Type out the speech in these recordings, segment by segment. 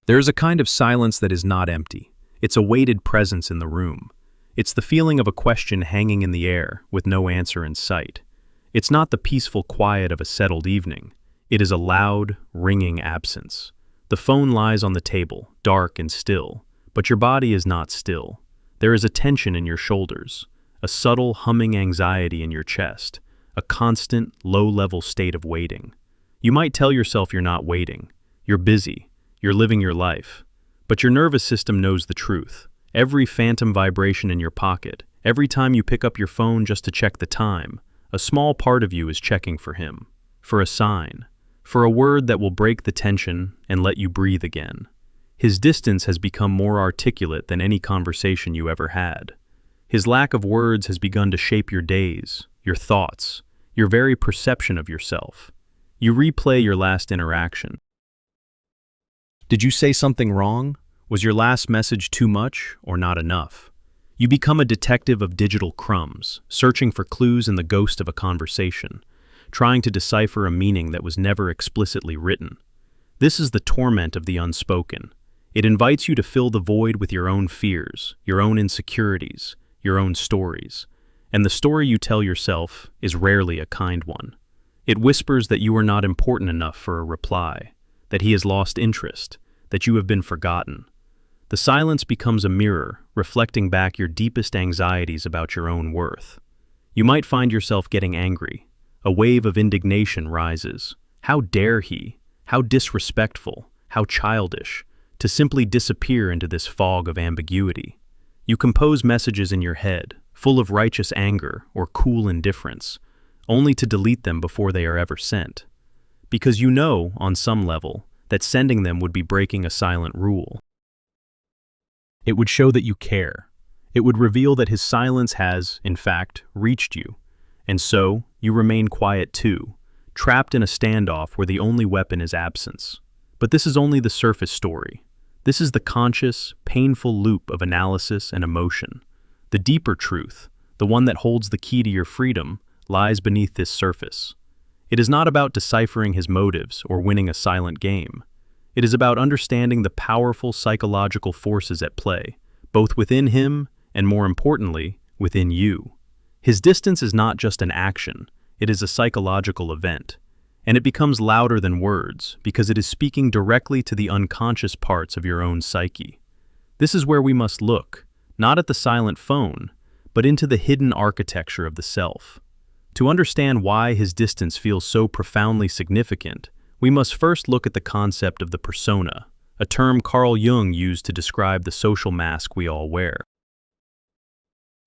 There is a kind of silence that is not empty. It's a weighted presence in the room. It's the feeling of a question hanging in the air with no answer in sight. It's not the peaceful quiet of a settled evening. It is a loud, ringing absence. The phone lies on the table, dark and still, but your body is not still. There is a tension in your shoulders, a subtle humming anxiety in your chest, a constant, low-level state of waiting. You might tell yourself you're not waiting. You're busy. You're living your life. But your nervous system knows the truth. Every phantom vibration in your pocket, every time you pick up your phone just to check the time, a small part of you is checking for him, for a sign, for a word that will break the tension and let you breathe again. His distance has become more articulate than any conversation you ever had. His lack of words has begun to shape your days, your thoughts, your very perception of yourself. You replay your last interaction. Did you say something wrong? Was your last message too much or not enough? You become a detective of digital crumbs, searching for clues in the ghost of a conversation, trying to decipher a meaning that was never explicitly written. This is the torment of the unspoken. It invites you to fill the void with your own fears, your own insecurities, your own stories. And the story you tell yourself is rarely a kind one. It whispers that you are not important enough for a reply, that he has lost interest, that you have been forgotten. The silence becomes a mirror, reflecting back your deepest anxieties about your own worth. You might find yourself getting angry. A wave of indignation rises. How dare he? How disrespectful? How childish? To simply disappear into this fog of ambiguity. You compose messages in your head, full of righteous anger or cool indifference, only to delete them before they are ever sent. Because you know, on some level, that sending them would be breaking a silent rule. It would show that you care. It would reveal that his silence has, in fact, reached you. And so, you remain quiet too, trapped in a standoff where the only weapon is absence. But this is only the surface story. This is the conscious, painful loop of analysis and emotion. The deeper truth, the one that holds the key to your freedom, lies beneath this surface. It is not about deciphering his motives or winning a silent game. It is about understanding the powerful psychological forces at play, both within him and, more importantly, within you. His distance is not just an action, it is a psychological event. And it becomes louder than words because it is speaking directly to the unconscious parts of your own psyche. This is where we must look, not at the silent phone, but into the hidden architecture of the self. To understand why his distance feels so profoundly significant, we must first look at the concept of the persona, a term Carl Jung used to describe the social mask we all wear.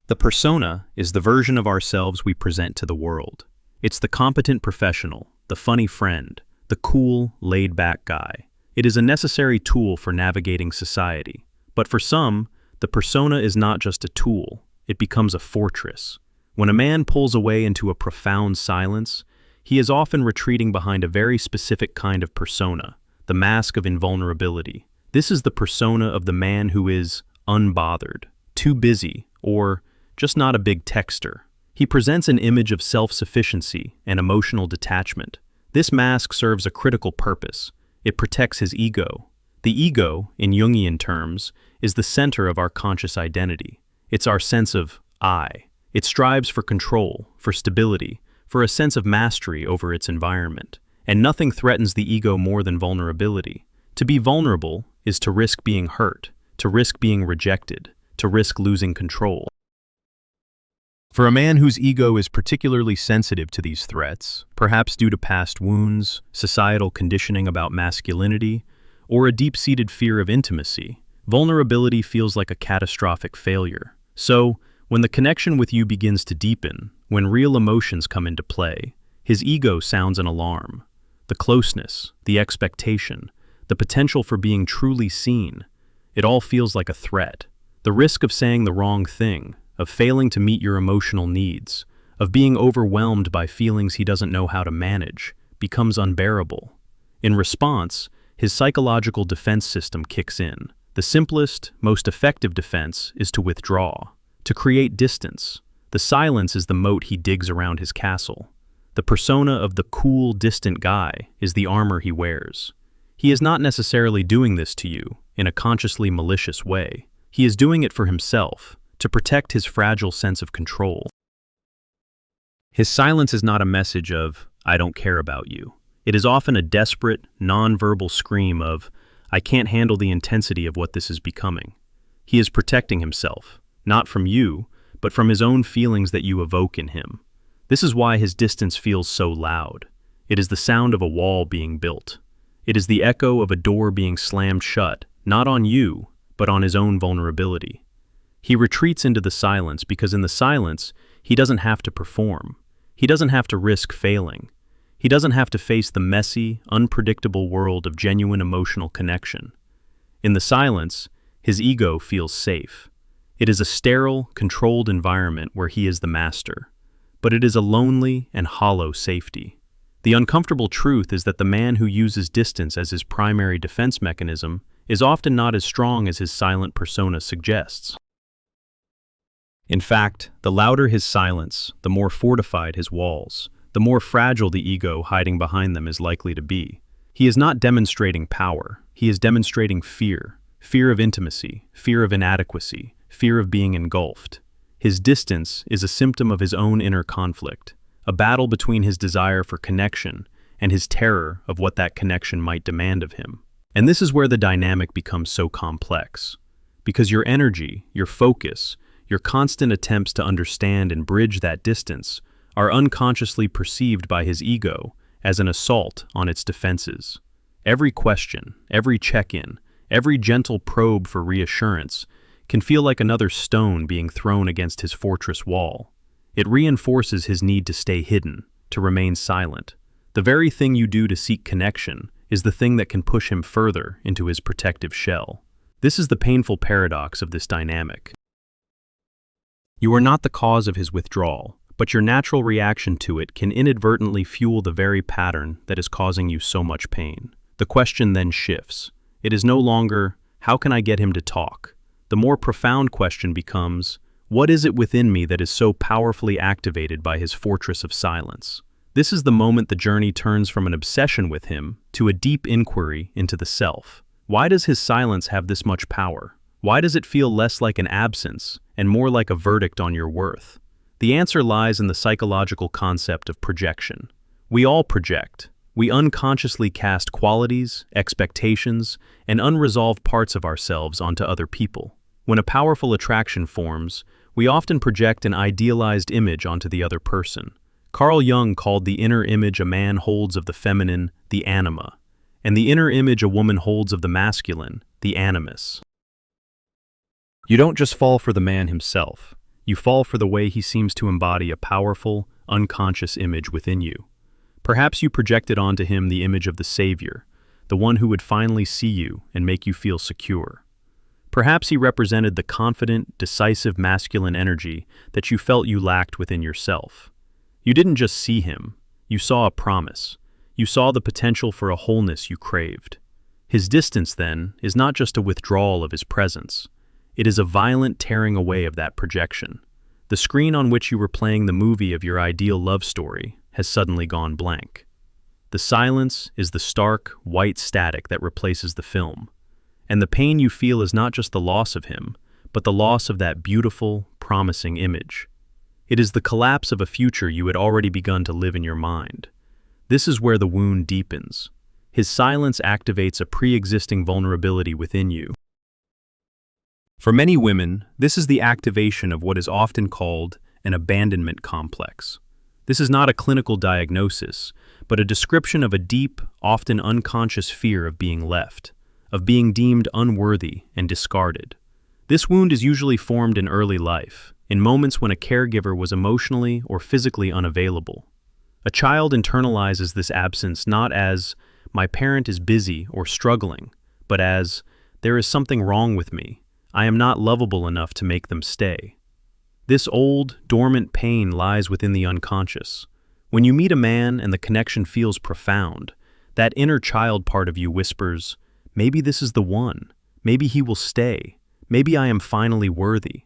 The persona is the version of ourselves we present to the world. It's the competent professional, the funny friend, the cool, laid-back guy. It is a necessary tool for navigating society. But for some, the persona is not just a tool, it becomes a fortress. When a man pulls away into a profound silence, he is often retreating behind a very specific kind of persona, the mask of invulnerability. This is the persona of the man who is unbothered, too busy, or just not a big texter. He presents an image of self-sufficiency and emotional detachment. This mask serves a critical purpose. It protects his ego. The ego, in Jungian terms, is the center of our conscious identity. It's our sense of I. It strives for control, for stability, for a sense of mastery over its environment. And nothing threatens the ego more than vulnerability. To be vulnerable is to risk being hurt, to risk being rejected, to risk losing control. For a man whose ego is particularly sensitive to these threats, perhaps due to past wounds, societal conditioning about masculinity, or a deep-seated fear of intimacy, vulnerability feels like a catastrophic failure. So, when the connection with you begins to deepen, when real emotions come into play, his ego sounds an alarm. The closeness, the expectation, the potential for being truly seen, it all feels like a threat. The risk of saying the wrong thing, of failing to meet your emotional needs, of being overwhelmed by feelings he doesn't know how to manage, becomes unbearable. In response, his psychological defense system kicks in. The simplest, most effective defense is to withdraw, to create distance. The silence is the moat he digs around his castle. The persona of the cool, distant guy is the armor he wears. He is not necessarily doing this to you in a consciously malicious way. He is doing it for himself, to protect his fragile sense of control. His silence is not a message of, "I don't care about you." It is often a desperate, non-verbal scream of, "I can't handle the intensity of what this is becoming." He is protecting himself, not from you, but from his own feelings that you evoke in him. This is why his distance feels so loud. It is the sound of a wall being built. It is the echo of a door being slammed shut, not on you, but on his own vulnerability. He retreats into the silence because in the silence, he doesn't have to perform. He doesn't have to risk failing. He doesn't have to face the messy, unpredictable world of genuine emotional connection. In the silence, his ego feels safe. It is a sterile, controlled environment where he is the master. But it is a lonely and hollow safety. The uncomfortable truth is that the man who uses distance as his primary defense mechanism is often not as strong as his silent persona suggests. In fact, the louder his silence, the more fortified his walls, the more fragile the ego hiding behind them is likely to be. He is not demonstrating power. He is demonstrating fear. Fear of intimacy, fear of inadequacy, fear of being engulfed. His distance is a symptom of his own inner conflict, a battle between his desire for connection and his terror of what that connection might demand of him. And this is where the dynamic becomes so complex. Because your energy, your focus, your constant attempts to understand and bridge that distance are unconsciously perceived by his ego as an assault on its defenses. Every question, every check-in, every gentle probe for reassurance can feel like another stone being thrown against his fortress wall. It reinforces his need to stay hidden, to remain silent. The very thing you do to seek connection is the thing that can push him further into his protective shell. This is the painful paradox of this dynamic. You are not the cause of his withdrawal, but your natural reaction to it can inadvertently fuel the very pattern that is causing you so much pain. The question then shifts. It is no longer, how can I get him to talk? The more profound question becomes, what is it within me that is so powerfully activated by his fortress of silence? This is the moment the journey turns from an obsession with him to a deep inquiry into the self. Why does his silence have this much power? Why does it feel less like an absence and more like a verdict on your worth? The answer lies in the psychological concept of projection. We all project. We unconsciously cast qualities, expectations, and unresolved parts of ourselves onto other people. When a powerful attraction forms, we often project an idealized image onto the other person. Carl Jung called the inner image a man holds of the feminine the anima, and the inner image a woman holds of the masculine the animus. You don't just fall for the man himself. You fall for the way he seems to embody a powerful, unconscious image within you. Perhaps you projected onto him the image of the savior, the one who would finally see you and make you feel secure. Perhaps he represented the confident, decisive masculine energy that you felt you lacked within yourself. You didn't just see him, you saw a promise. You saw the potential for a wholeness you craved. His distance, then, is not just a withdrawal of his presence. It is a violent tearing away of that projection. The screen on which you were playing the movie of your ideal love story has suddenly gone blank. The silence is the stark, white static that replaces the film. And the pain you feel is not just the loss of him, but the loss of that beautiful, promising image. It is the collapse of a future you had already begun to live in your mind. This is where the wound deepens. His silence activates a pre-existing vulnerability within you. For many women, this is the activation of what is often called an abandonment complex. This is not a clinical diagnosis, but a description of a deep, often unconscious fear of being left, of being deemed unworthy and discarded. This wound is usually formed in early life, in moments when a caregiver was emotionally or physically unavailable. A child internalizes this absence not as, my parent is busy or struggling, but as, there is something wrong with me. I am not lovable enough to make them stay. This old, dormant pain lies within the unconscious. When you meet a man and the connection feels profound, that inner child part of you whispers, maybe this is the one. Maybe he will stay. Maybe I am finally worthy.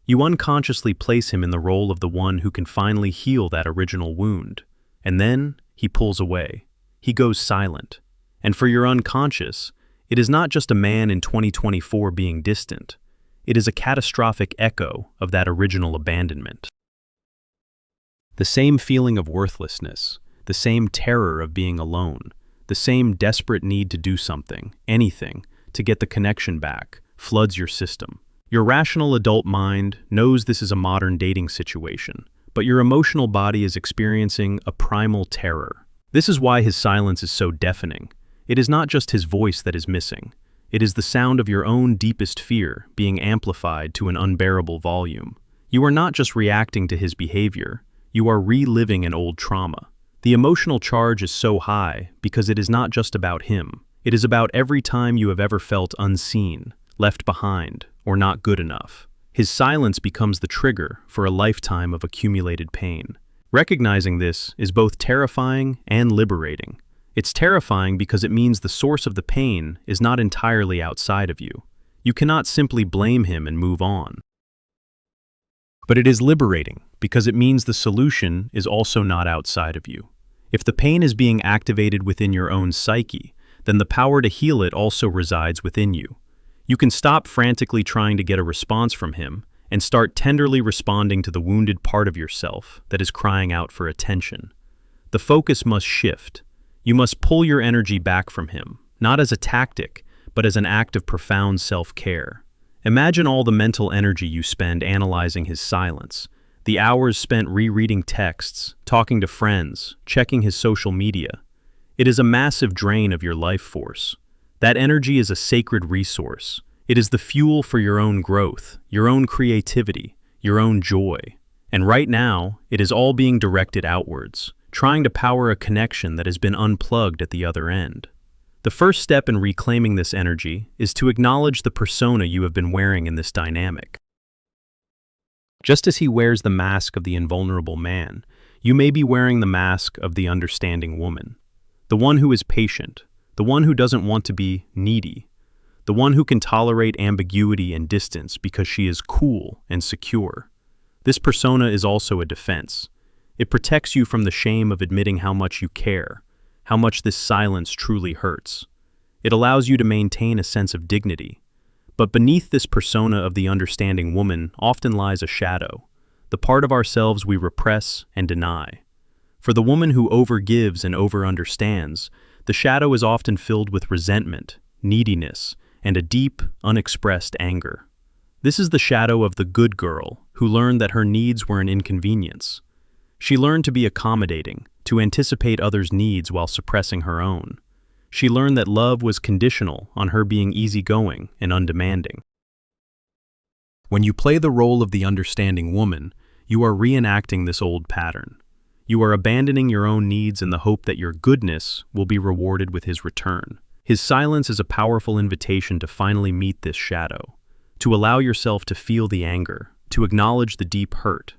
You unconsciously place him in the role of the one who can finally heal that original wound. And then he pulls away. He goes silent. And for your unconscious, it is not just a man in 2024 being distant. It is a catastrophic echo of that original abandonment. The same feeling of worthlessness, the same terror of being alone, the same desperate need to do something, anything, to get the connection back, floods your system. Your rational adult mind knows this is a modern dating situation, but your emotional body is experiencing a primal terror. This is why his silence is so deafening. It is not just his voice that is missing. It is the sound of your own deepest fear being amplified to an unbearable volume. You are not just reacting to his behavior, you are reliving an old trauma. The emotional charge is so high because it is not just about him. It is about every time you have ever felt unseen, left behind, or not good enough. His silence becomes the trigger for a lifetime of accumulated pain. Recognizing this is both terrifying and liberating. It's terrifying because it means the source of the pain is not entirely outside of you. You cannot simply blame him and move on. But it is liberating because it means the solution is also not outside of you. If the pain is being activated within your own psyche, then the power to heal it also resides within you. You can stop frantically trying to get a response from him and start tenderly responding to the wounded part of yourself that is crying out for attention. The focus must shift. You must pull your energy back from him, not as a tactic, but as an act of profound self-care. Imagine all the mental energy you spend analyzing his silence, the hours spent rereading texts, talking to friends, checking his social media. It is a massive drain of your life force. That energy is a sacred resource. It is the fuel for your own growth, your own creativity, your own joy. And right now, it is all being directed outwards, trying to power a connection that has been unplugged at the other end. The first step in reclaiming this energy is to acknowledge the persona you have been wearing in this dynamic. Just as he wears the mask of the invulnerable man, you may be wearing the mask of the understanding woman. The one who is patient, the one who doesn't want to be needy, the one who can tolerate ambiguity and distance because she is cool and secure. This persona is also a defense. It protects you from the shame of admitting how much you care, how much this silence truly hurts. It allows you to maintain a sense of dignity. But beneath this persona of the understanding woman often lies a shadow, the part of ourselves we repress and deny. For the woman who overgives and over-understands, the shadow is often filled with resentment, neediness, and a deep, unexpressed anger. This is the shadow of the good girl who learned that her needs were an inconvenience. She learned to be accommodating, to anticipate others' needs while suppressing her own. She learned that love was conditional on her being easygoing and undemanding. When you play the role of the understanding woman, you are reenacting this old pattern. You are abandoning your own needs in the hope that your goodness will be rewarded with his return. His silence is a powerful invitation to finally meet this shadow, to allow yourself to feel the anger, to acknowledge the deep hurt,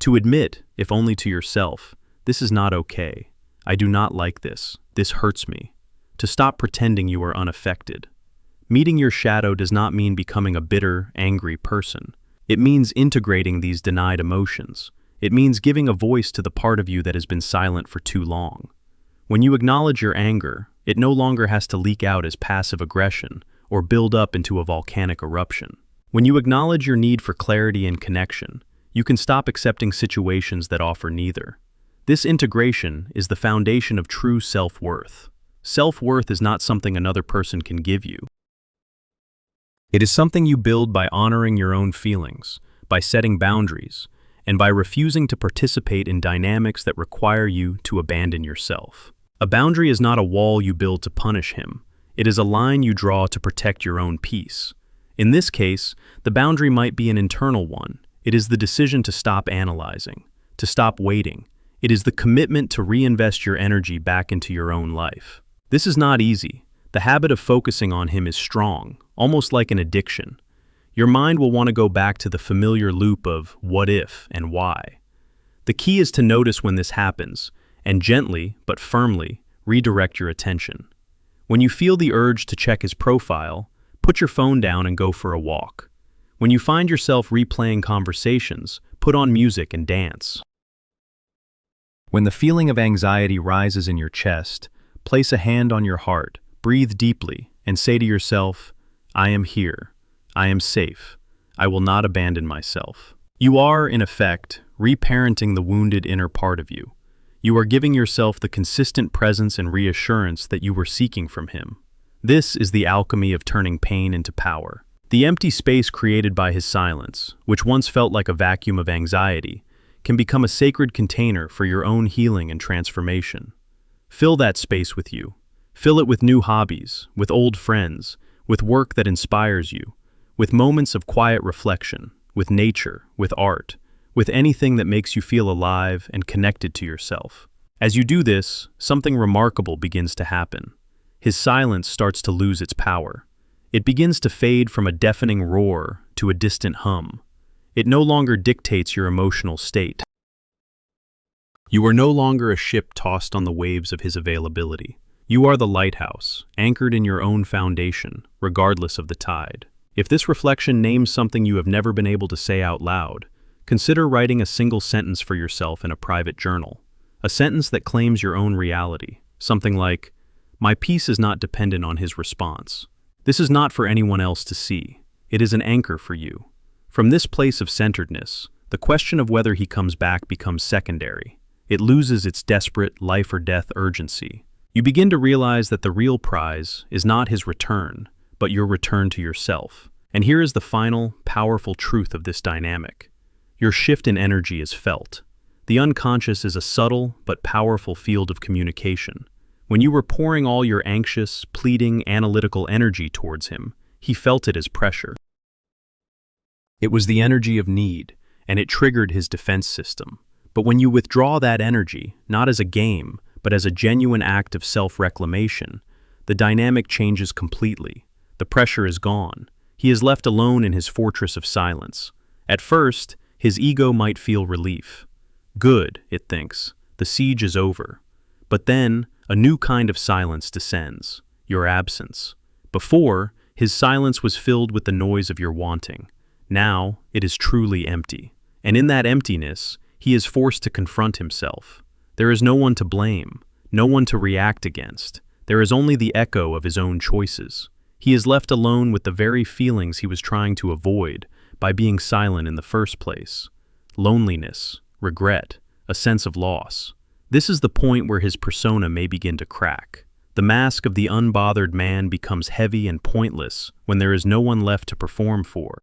to admit, if only to yourself, this is not okay. I do not like this. This hurts me. To stop pretending you are unaffected. Meeting your shadow does not mean becoming a bitter, angry person. It means integrating these denied emotions. It means giving a voice to the part of you that has been silent for too long. When you acknowledge your anger, it no longer has to leak out as passive aggression or build up into a volcanic eruption. When you acknowledge your need for clarity and connection, you can stop accepting situations that offer neither. This integration is the foundation of true self-worth. Self-worth is not something another person can give you. It is something you build by honoring your own feelings, by setting boundaries, and by refusing to participate in dynamics that require you to abandon yourself. A boundary is not a wall you build to punish him. It is a line you draw to protect your own peace. In this case, the boundary might be an internal one. It is the decision to stop analyzing, to stop waiting. It is the commitment to reinvest your energy back into your own life. This is not easy. The habit of focusing on him is strong, almost like an addiction. Your mind will want to go back to the familiar loop of what if and why. The key is to notice when this happens, and gently, but firmly, redirect your attention. When you feel the urge to check his profile, put your phone down and go for a walk. When you find yourself replaying conversations, put on music and dance. When the feeling of anxiety rises in your chest, place a hand on your heart, breathe deeply, and say to yourself, I am here. I am safe. I will not abandon myself. You are, in effect, reparenting the wounded inner part of you. You are giving yourself the consistent presence and reassurance that you were seeking from him. This is the alchemy of turning pain into power. The empty space created by his silence, which once felt like a vacuum of anxiety, can become a sacred container for your own healing and transformation. Fill that space with you. Fill it with new hobbies, with old friends, with work that inspires you, with moments of quiet reflection, with nature, with art, with anything that makes you feel alive and connected to yourself. As you do this, something remarkable begins to happen. His silence starts to lose its power. It begins to fade from a deafening roar to a distant hum. It no longer dictates your emotional state. You are no longer a ship tossed on the waves of his availability. You are the lighthouse, anchored in your own foundation, regardless of the tide. If this reflection names something you have never been able to say out loud, consider writing a single sentence for yourself in a private journal. A sentence that claims your own reality. Something like, my peace is not dependent on his response. This is not for anyone else to see. It is an anchor for you. From this place of centeredness, the question of whether he comes back becomes secondary. It loses its desperate life or death urgency. You begin to realize that the real prize is not his return, but your return to yourself. And here is the final, powerful truth of this dynamic. Your shift in energy is felt. The unconscious is a subtle but powerful field of communication. When you were pouring all your anxious, pleading, analytical energy towards him, he felt it as pressure. It was the energy of need, and it triggered his defense system. But when you withdraw that energy, not as a game, but as a genuine act of self-reclamation, the dynamic changes completely. The pressure is gone. He is left alone in his fortress of silence. At first, his ego might feel relief. Good, it thinks, the siege is over. But then, a new kind of silence descends, your absence. Before, his silence was filled with the noise of your wanting. Now, it is truly empty. And in that emptiness, he is forced to confront himself. There is no one to blame, no one to react against. There is only the echo of his own choices. He is left alone with the very feelings he was trying to avoid by being silent in the first place. Loneliness, regret, a sense of loss. This is the point where his persona may begin to crack. The mask of the unbothered man becomes heavy and pointless when there is no one left to perform for.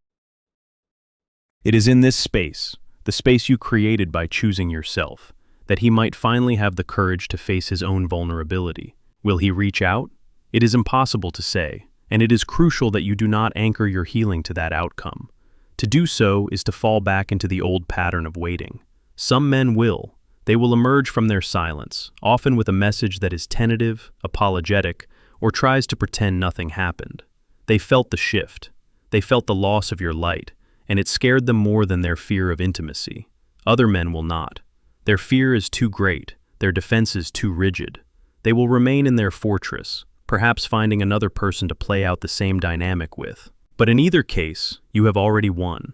It is in this space, the space you created by choosing yourself, that he might finally have the courage to face his own vulnerability. Will he reach out? It is impossible to say, and it is crucial that you do not anchor your healing to that outcome. To do so is to fall back into the old pattern of waiting. Some men will. They will emerge from their silence, often with a message that is tentative, apologetic, or tries to pretend nothing happened. They felt the shift. They felt the loss of your light, and it scared them more than their fear of intimacy. Other men will not. Their fear is too great, their defense is too rigid. They will remain in their fortress, perhaps finding another person to play out the same dynamic with. But in either case, you have already won.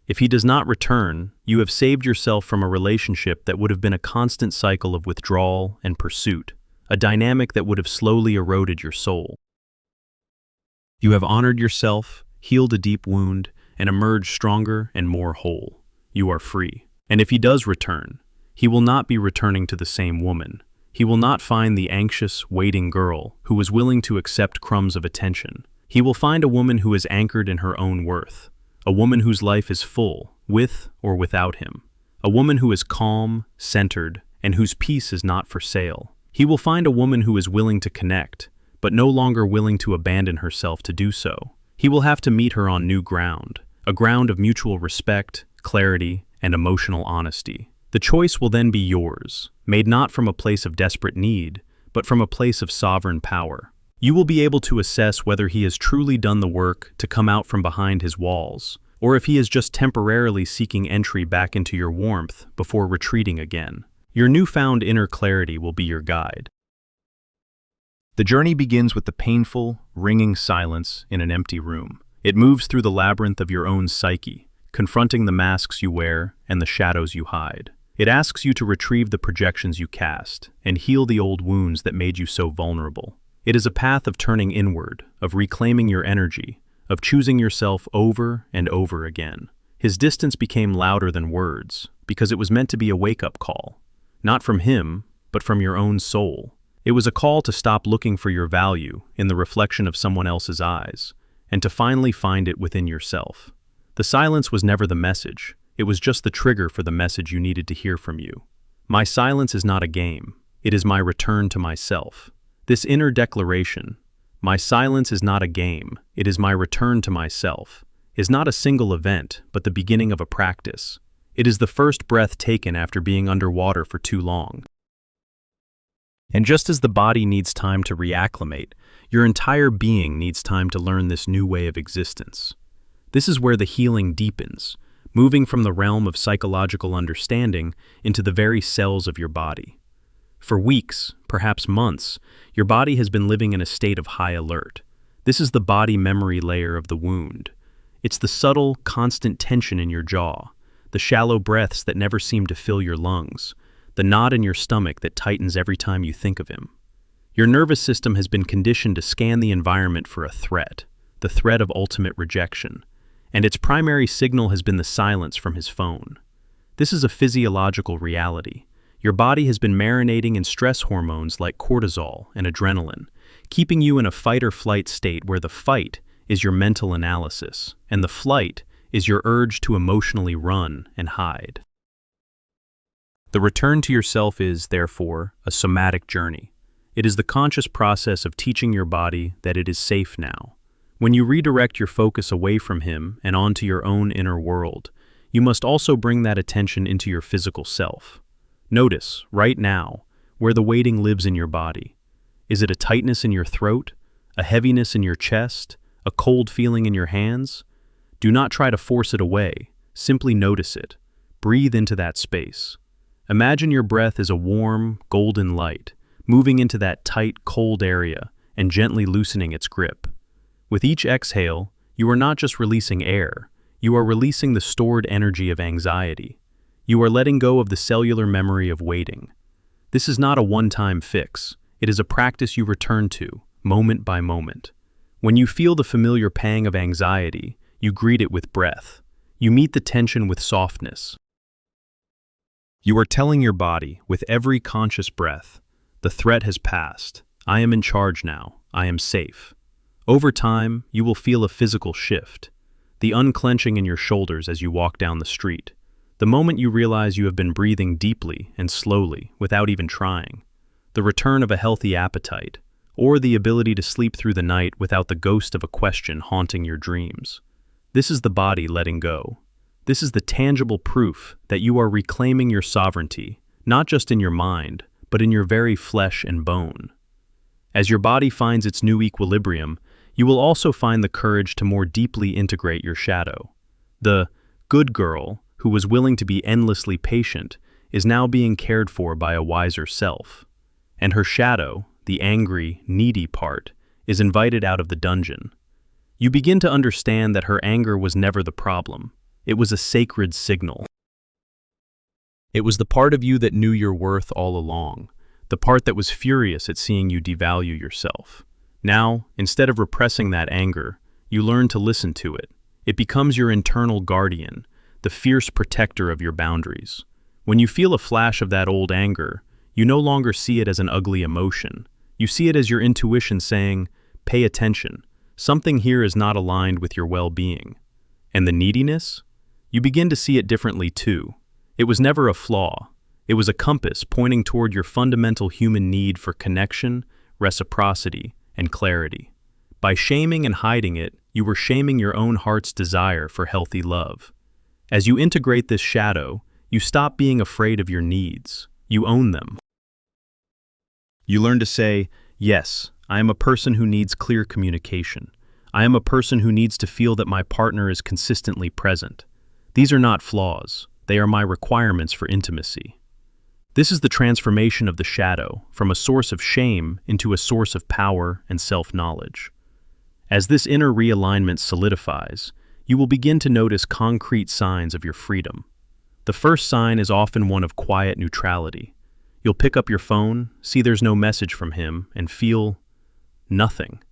If he does not return, you have saved yourself from a relationship that would have been a constant cycle of withdrawal and pursuit, a dynamic that would have slowly eroded your soul. You have honored yourself, healed a deep wound, and emerged stronger and more whole. You are free. And if he does return, he will not be returning to the same woman. He will not find the anxious, waiting girl who was willing to accept crumbs of attention. He will find a woman who is anchored in her own worth, a woman whose life is full, with or without him, a woman who is calm, centered, and whose peace is not for sale. He will find a woman who is willing to connect, but no longer willing to abandon herself to do so. He will have to meet her on new ground, a ground of mutual respect, clarity, and emotional honesty. The choice will then be yours, made not from a place of desperate need, but from a place of sovereign power. You will be able to assess whether he has truly done the work to come out from behind his walls, or if he is just temporarily seeking entry back into your warmth before retreating again. Your newfound inner clarity will be your guide. The journey begins with the painful, ringing silence in an empty room. It moves through the labyrinth of your own psyche, confronting the masks you wear and the shadows you hide. It asks you to retrieve the projections you cast and heal the old wounds that made you so vulnerable. It is a path of turning inward, of reclaiming your energy, of choosing yourself over and over again. His distance became louder than words because it was meant to be a wake-up call, not from him, but from your own soul. It was a call to stop looking for your value in the reflection of someone else's eyes and to finally find it within yourself. The silence was never the message. It was just the trigger for the message you needed to hear from you. My silence is not a game. It is my return to myself. This inner declaration, my silence is not a game, it is my return to myself, is not a single event, but the beginning of a practice. It is the first breath taken after being underwater for too long. And just as the body needs time to reacclimate, your entire being needs time to learn this new way of existence. This is where the healing deepens, moving from the realm of psychological understanding into the very cells of your body. For weeks, perhaps months, your body has been living in a state of high alert. This is the body memory layer of the wound. It's the subtle, constant tension in your jaw, the shallow breaths that never seem to fill your lungs, the knot in your stomach that tightens every time you think of him. Your nervous system has been conditioned to scan the environment for a threat, the threat of ultimate rejection, and its primary signal has been the silence from his phone. This is a physiological reality. Your body has been marinating in stress hormones like cortisol and adrenaline, keeping you in a fight-or-flight state where the fight is your mental analysis, and the flight is your urge to emotionally run and hide. The return to yourself is, therefore, a somatic journey. It is the conscious process of teaching your body that it is safe now. When you redirect your focus away from him and onto your own inner world, you must also bring that attention into your physical self. Notice, right now, where the waiting lives in your body. Is it a tightness in your throat, a heaviness in your chest, a cold feeling in your hands? Do not try to force it away. Simply notice it. Breathe into that space. Imagine your breath as a warm, golden light, moving into that tight, cold area and gently loosening its grip. With each exhale, you are not just releasing air, you are releasing the stored energy of anxiety. You are letting go of the cellular memory of waiting. This is not a one-time fix. It is a practice you return to, moment by moment. When you feel the familiar pang of anxiety, you greet it with breath. You meet the tension with softness. You are telling your body, with every conscious breath, the threat has passed. I am in charge now. I am safe. Over time, you will feel a physical shift, the unclenching in your shoulders as you walk down the street, the moment you realize you have been breathing deeply and slowly without even trying, the return of a healthy appetite, or the ability to sleep through the night without the ghost of a question haunting your dreams. This is the body letting go. This is the tangible proof that you are reclaiming your sovereignty, not just in your mind, but in your very flesh and bone. As your body finds its new equilibrium, you will also find the courage to more deeply integrate your shadow. The good girl, who was willing to be endlessly patient, is now being cared for by a wiser self. And her shadow, the angry, needy part, is invited out of the dungeon. You begin to understand that her anger was never the problem. It was a sacred signal. It was the part of you that knew your worth all along, the part that was furious at seeing you devalue yourself. Now, instead of repressing that anger, you learn to listen to it. It becomes your internal guardian, the fierce protector of your boundaries. When you feel a flash of that old anger, you no longer see it as an ugly emotion. You see it as your intuition saying, "Pay attention. Something here is not aligned with your well-being." And the neediness? You begin to see it differently too. It was never a flaw. It was a compass pointing toward your fundamental human need for connection, reciprocity, and clarity. By shaming and hiding it, you were shaming your own heart's desire for healthy love. As you integrate this shadow, you stop being afraid of your needs. You own them. You learn to say, "Yes, I am a person who needs clear communication. I am a person who needs to feel that my partner is consistently present. These are not flaws. They are my requirements for intimacy." This is the transformation of the shadow from a source of shame into a source of power and self-knowledge. As this inner realignment solidifies, you will begin to notice concrete signs of your freedom. The first sign is often one of quiet neutrality. You'll pick up your phone, see there's no message from him, and feel nothing.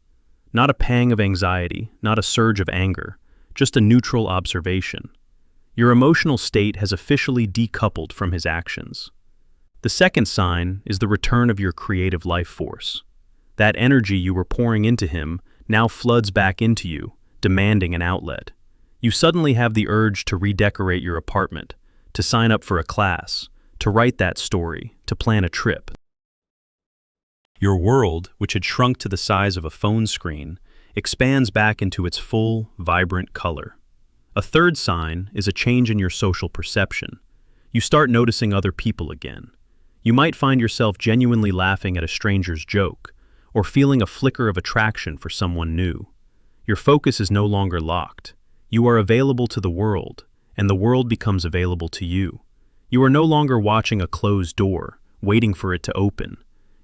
Not a pang of anxiety, not a surge of anger, just a neutral observation. Your emotional state has officially decoupled from his actions. The second sign is the return of your creative life force. That energy you were pouring into him now floods back into you, demanding an outlet. You suddenly have the urge to redecorate your apartment, to sign up for a class, to write that story, to plan a trip. Your world, which had shrunk to the size of a phone screen, expands back into its full, vibrant color. A third sign is a change in your social perception. You start noticing other people again. You might find yourself genuinely laughing at a stranger's joke, or feeling a flicker of attraction for someone new. Your focus is no longer locked. You are available to the world, and the world becomes available to you. You are no longer watching a closed door, waiting for it to open.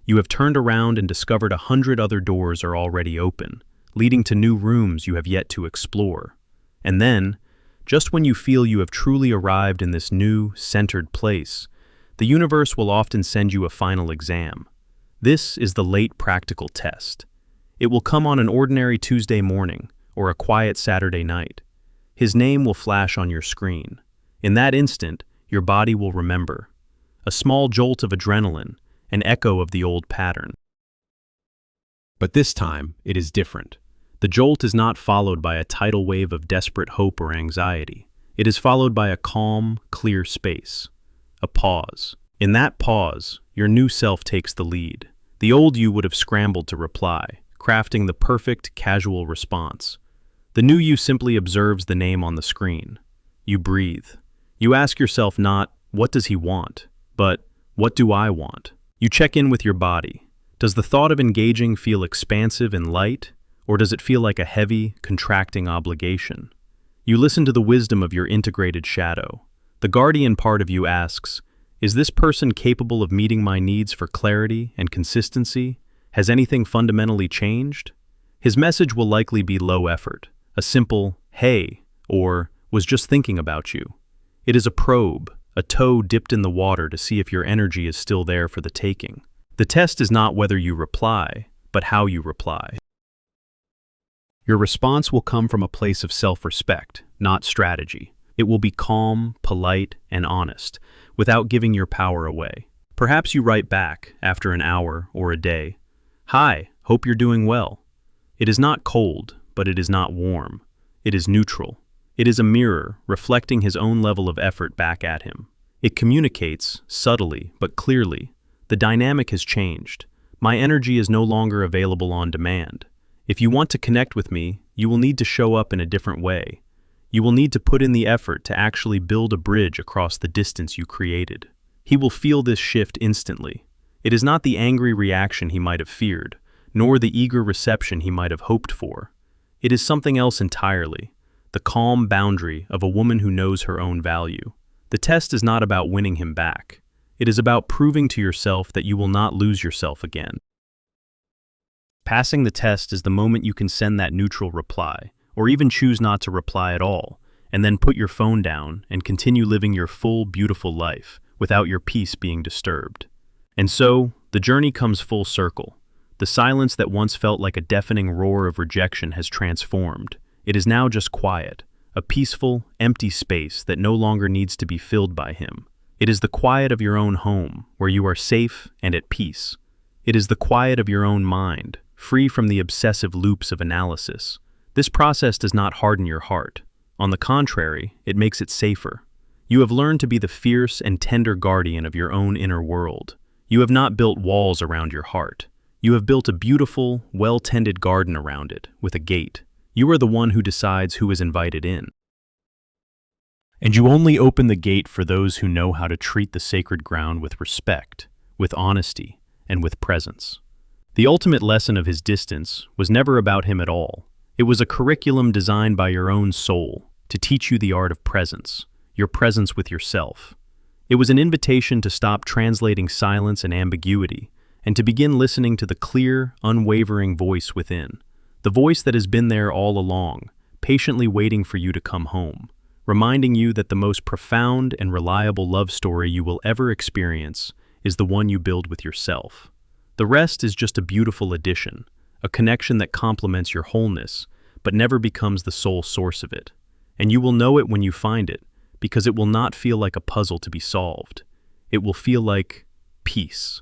You have turned around and discovered 100 other doors are already open, leading to new rooms you have yet to explore. And then, just when you feel you have truly arrived in this new, centered place, the universe will often send you a final exam. This is the late practical test. It will come on an ordinary Tuesday morning or a quiet Saturday night. His name will flash on your screen. In that instant, your body will remember. A small jolt of adrenaline, an echo of the old pattern. But this time, it is different. The jolt is not followed by a tidal wave of desperate hope or anxiety. It is followed by a calm, clear space. A pause. In that pause, your new self takes the lead. The old you would have scrambled to reply, crafting the perfect, casual response. The new you simply observes the name on the screen. You breathe. You ask yourself not, what does he want, but what do I want? You check in with your body. Does the thought of engaging feel expansive and light, or does it feel like a heavy, contracting obligation? You listen to the wisdom of your integrated shadow. The guardian part of you asks, is this person capable of meeting my needs for clarity and consistency? Has anything fundamentally changed? His message will likely be low effort, a simple, hey, or was just thinking about you. It is a probe, a toe dipped in the water to see if your energy is still there for the taking. The test is not whether you reply, but how you reply. Your response will come from a place of self-respect, not strategy. It will be calm, polite, and honest, without giving your power away. Perhaps you write back, after an hour or a day, "Hi, hope you're doing well." It is not cold, but it is not warm. It is neutral. It is a mirror, reflecting his own level of effort back at him. It communicates, subtly but clearly. The dynamic has changed. My energy is no longer available on demand. If you want to connect with me, you will need to show up in a different way. You will need to put in the effort to actually build a bridge across the distance you created. He will feel this shift instantly. It is not the angry reaction he might have feared, nor the eager reception he might have hoped for. It is something else entirely, the calm boundary of a woman who knows her own value. The test is not about winning him back. It is about proving to yourself that you will not lose yourself again. Passing the test is the moment you can send that neutral reply, or even choose not to reply at all, and then put your phone down and continue living your full, beautiful life without your peace being disturbed. And so, the journey comes full circle. The silence that once felt like a deafening roar of rejection has transformed. It is now just quiet, a peaceful, empty space that no longer needs to be filled by him. It is the quiet of your own home, where you are safe and at peace. It is the quiet of your own mind, free from the obsessive loops of analysis. This process does not harden your heart. On the contrary, it makes it safer. You have learned to be the fierce and tender guardian of your own inner world. You have not built walls around your heart. You have built a beautiful, well-tended garden around it, with a gate. You are the one who decides who is invited in. And you only open the gate for those who know how to treat the sacred ground with respect, with honesty, and with presence. The ultimate lesson of his distance was never about him at all. It was a curriculum designed by your own soul to teach you the art of presence, your presence with yourself. It was an invitation to stop translating silence and ambiguity and to begin listening to the clear, unwavering voice within, the voice that has been there all along, patiently waiting for you to come home. reminding you that the most profound and reliable love story you will ever experience is the one you build with yourself. The rest is just a beautiful addition, a connection that complements your wholeness, but never becomes the sole source of it. And you will know it when you find it, because it will not feel like a puzzle to be solved. It will feel like peace.